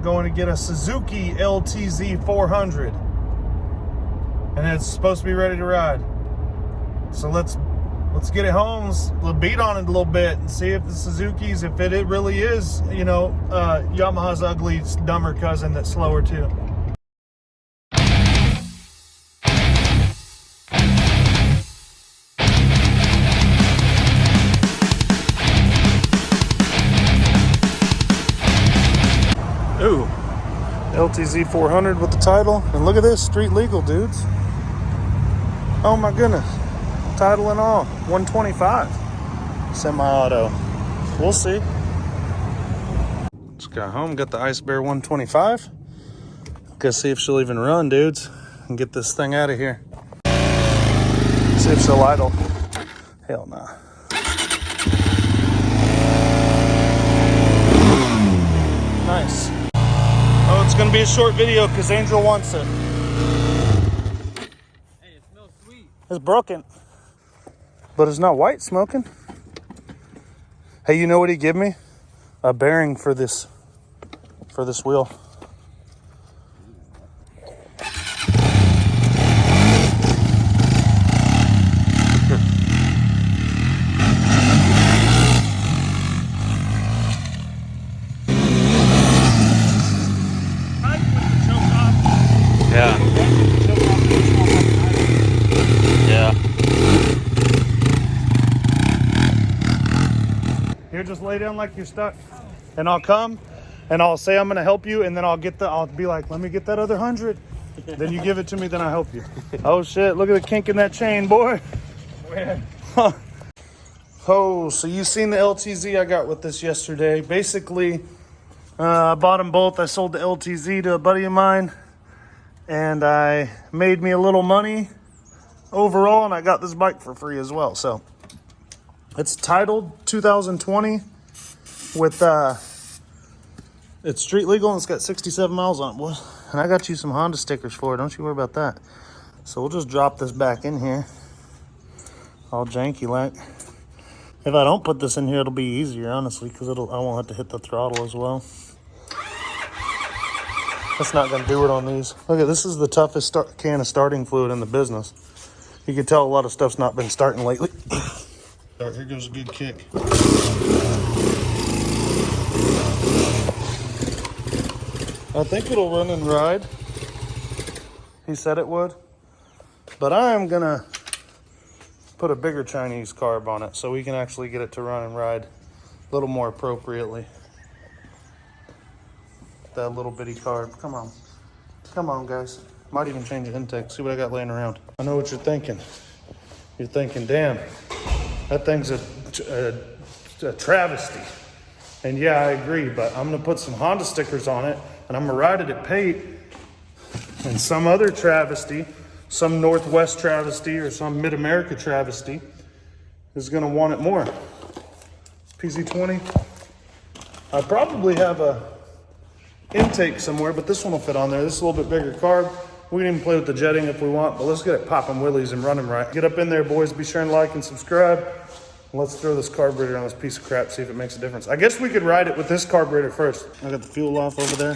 Going to get a Suzuki LTZ400, and it's supposed to be ready to ride. So let's get it home. Let's beat on it a little bit and see if the Suzuki's, if it really is, you know, Yamaha's ugly, dumber cousin that's slower too. Ooh, LTZ400 with the title. And look at this, street legal, dudes. Oh my goodness. Title and all, 125. Semi-auto. We'll see. Just got home, got the Ice Bear 125. Gotta see if she'll even run, dudes, and get this thing out of here. See if she'll idle. Hell nah. Nice. Oh, it's gonna be a short video because Angel wants it. Hey, it smells sweet. It's broken, but it's not white smoking. Hey, you know what he gave me? A bearing for this wheel. Yeah. Here, just lay down like you're stuck, and I'll come, and I'll say I'm gonna help you, and then I'll be like, let me get that other 100. Then you give it to me, then I help you. Oh shit! Look at the kink in that chain, boy. Oh, so you seen the LTZ I got with this yesterday? Basically, I bought them both. I sold the LTZ to a buddy of mine, and I made me a little money overall, and I got this bike for free as well. So it's titled 2020 with it's street legal, and it's got 67 miles on it, boy. And I got you some Honda stickers for it. Don't you worry about that. So we'll just drop this back in here, all janky like. If I don't put this in here, it'll be easier, honestly, because I won't have to hit the throttle as well. That's not going to do it on these. Look at this, is the toughest can of starting fluid in the business. You can tell a lot of stuff's not been starting lately. All right, here goes a good kick. I think it'll run and ride. He said it would. But I am going to put a bigger Chinese carb on it so we can actually get it to run and ride a little more appropriately. That little bitty carb. Come on. Come on, guys. Might even change the intake. See what I got laying around. I know what you're thinking. You're thinking, damn, that thing's a travesty. And yeah, I agree, but I'm gonna put some Honda stickers on it, and I'm gonna ride it at Pate, and some other travesty, some Northwest travesty or some Mid-America travesty is gonna want it more. PZ20. I probably have a intake somewhere, but this one will fit on there. This is a little bit bigger carb. We can even play with the jetting if we want, but let's get it popping wheelies and running right. Get up in there, boys. Be sure and like and subscribe. Let's throw this carburetor on this piece of crap, see if it makes a difference. I guess we could ride it with this carburetor first. I got the fuel off over there.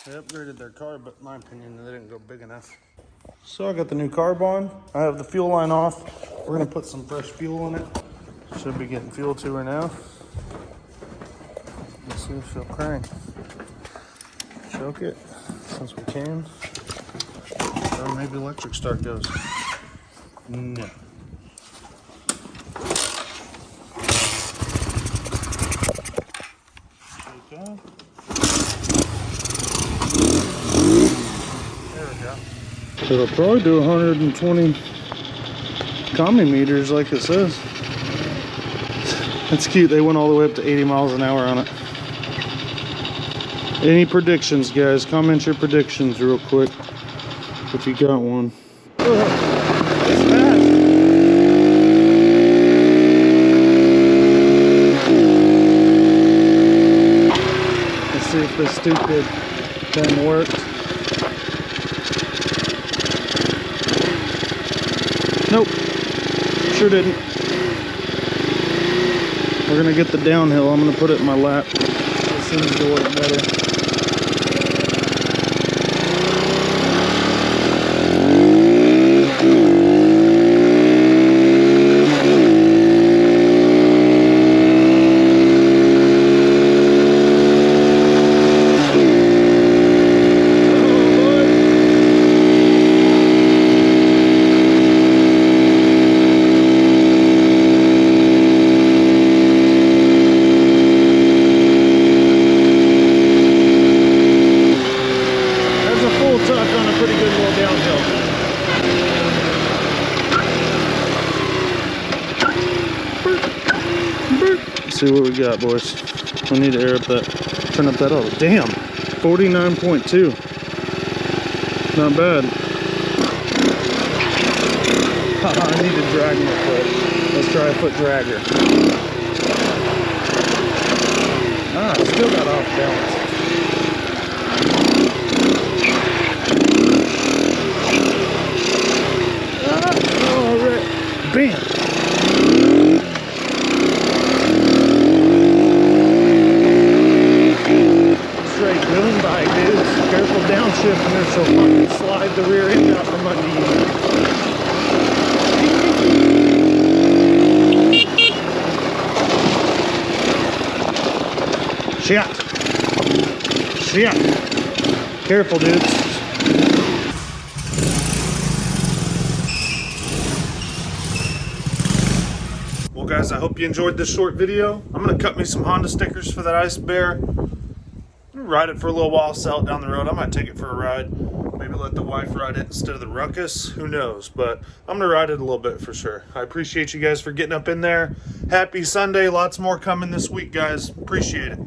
They upgraded their carb, but in my opinion, they didn't go big enough. So I got the new carb on. I have the fuel line off. We're gonna put some fresh fuel in it. Should be getting fuel to her now. Let's see if she'll crank. Choke it, since we can. Or maybe electric start goes. No. Okay. There we go. It'll probably do 120 commie meters like it says. That's cute. They went all the way up to 80 miles an hour on it. Any predictions, guys? Comment your predictions real quick if you got one. It's fast. Let's see if this stupid thing worked. Nope. Sure didn't. We're gonna get the downhill. I'm gonna put it in my lap. It seems to work better. See what we got, boys. We need to air up that, turn up that auto. Damn, 49.2. Not bad. I need to drag my foot. Let's try a foot dragger. I still got off balance. All right, bam. Careful downshifting there, so fucking slide the rear end out from under you. Shit. Shit. Careful, dudes. Well, guys, I hope you enjoyed this short video. I'm going to cut me some Honda stickers for that Ice Bear. Ride it for a little while, sell it down the road. I might take it for a ride. Maybe let the wife ride it instead of the Ruckus. Who knows? But I'm going to ride it a little bit for sure. I appreciate you guys for getting up in there. Happy Sunday. Lots more coming this week, guys. Appreciate it.